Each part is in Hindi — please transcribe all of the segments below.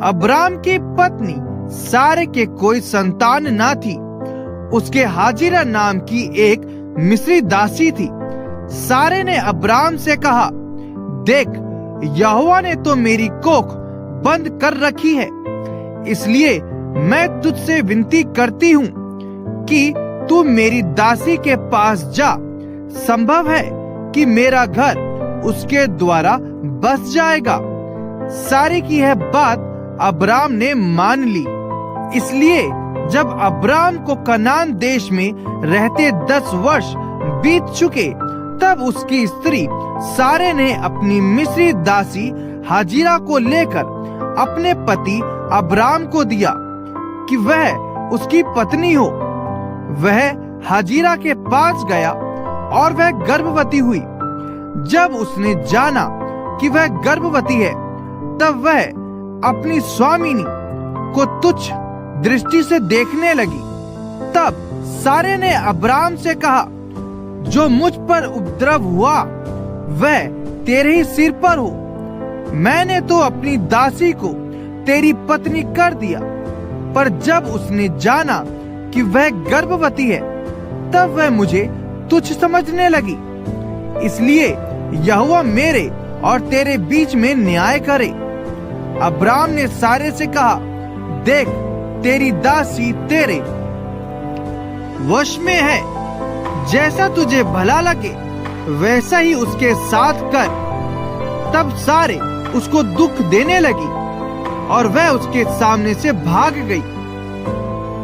अब्राम की पत्नी सारे के कोई संतान ना थी। उसके हाजिरा नाम की एक मिस्री दासी थी। सारे ने अब्राम से कहा, देख, यहोवा ने तो मेरी कोख बंद कर रखी है, इसलिए मैं तुझसे विनती करती हूँ कि तू मेरी दासी के पास जा। संभव है कि मेरा घर उसके द्वारा बस जाएगा। सारे की यह बात अब्राम ने मान ली। इसलिए जब अब्राम को कनान देश में रहते 10 वर्ष बीत चुके, तब उसकी स्त्री सारे ने अपनी मिस्री दासी हाजिरा को लेकर अपने पति अब्राम को दिया कि वह उसकी पत्नी हो। वह हाजिरा के पास गया और वह गर्भवती हुई। जब उसने जाना कि वह गर्भवती है, तब वह अपनी स्वामिनी को तुच्छ दृष्टि से देखने लगी। तब सारे ने अब्राम से कहा, जो मुझ पर उपद्रव हुआ वह तेरे ही सिर पर हो। मैंने तो अपनी दासी को तेरी पत्नी कर दिया, पर जब उसने जाना कि वह गर्भवती है, तब वह मुझे तुच्छ समझने लगी। इसलिए यहोवा मेरे और तेरे बीच में न्याय करे। अब्राम ने सारे से कहा, देख, तेरी दासी तेरे वश में है, जैसा तुझे भला लगे वैसा ही उसके साथ कर। तब सारे उसको दुख देने लगी और वह उसके सामने से भाग गई।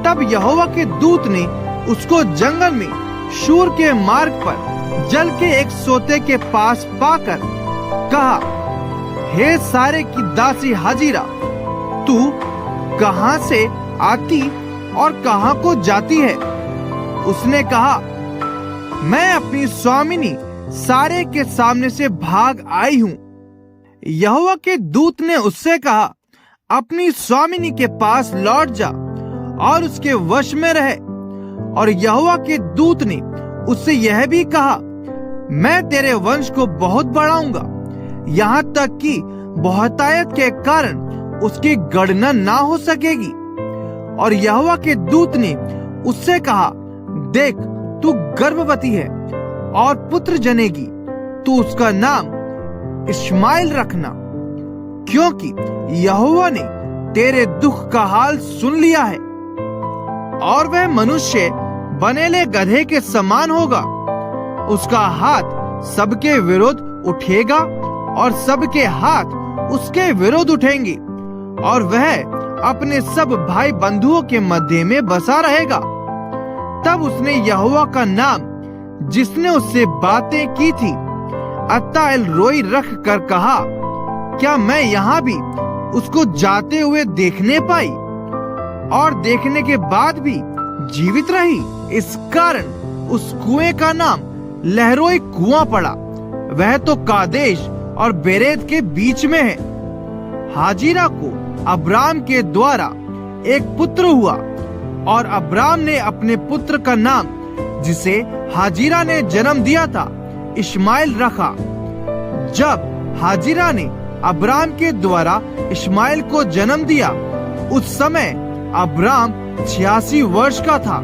तब यहोवा के दूत ने उसको जंगल में शूर के मार्ग पर जल के एक सोते के पास पाकर कहा, हे सारे की दासी हाजिरा, तू कहां से आती और कहां को जाती है? उसने कहा, मैं अपनी स्वामिनी सारे के सामने से भाग आई हूँ। यहोवा के दूत ने उससे कहा, अपनी स्वामिनी के पास लौट जा और उसके वश में रहे। और यहोवा के दूत ने उससे यह भी कहा, मैं तेरे वंश को बहुत बढ़ाऊंगा, यहाँ तक कि बहुतायत के कारण उसकी गणना ना हो सकेगी। और यहोवा के दूत ने उससे कहा, देख, तू गर्भवती है और पुत्र जनेगी। तू उसका नाम इश्माएल रखना, क्योंकि यहोवा ने तेरे दुख का हाल सुन लिया है। और वह मनुष्य बनेले गधे के समान होगा। उसका हाथ सबके विरुद्ध उठेगा और सबके हाथ उसके विरुद्ध उठेंगे, और वह अपने सब भाई बंधुओं के मध्य में बसा रहेगा। तब उसने यहोवा का नाम, जिसने उससे बातें की थी, अत्ताएल रोई रख कर कहा, क्या मैं यहाँ भी उसको जाते हुए देखने पाई और देखने के बाद भी जीवित रही? इस कारण उस कुएं का नाम लहरोई कुआं पड़ा। वह तो कादेश और बेरेद के बीच में है। हाजिरा को अब्राम के द्वारा एक पुत्र हुआ, और अब्राम ने अपने पुत्र का नाम, जिसे हाजिरा ने जन्म दिया था, इश्माएल रखा। जब हाजिरा ने अब्राम के द्वारा इश्माएल को जन्म दिया, उस समय अब्राम 86 वर्ष का था।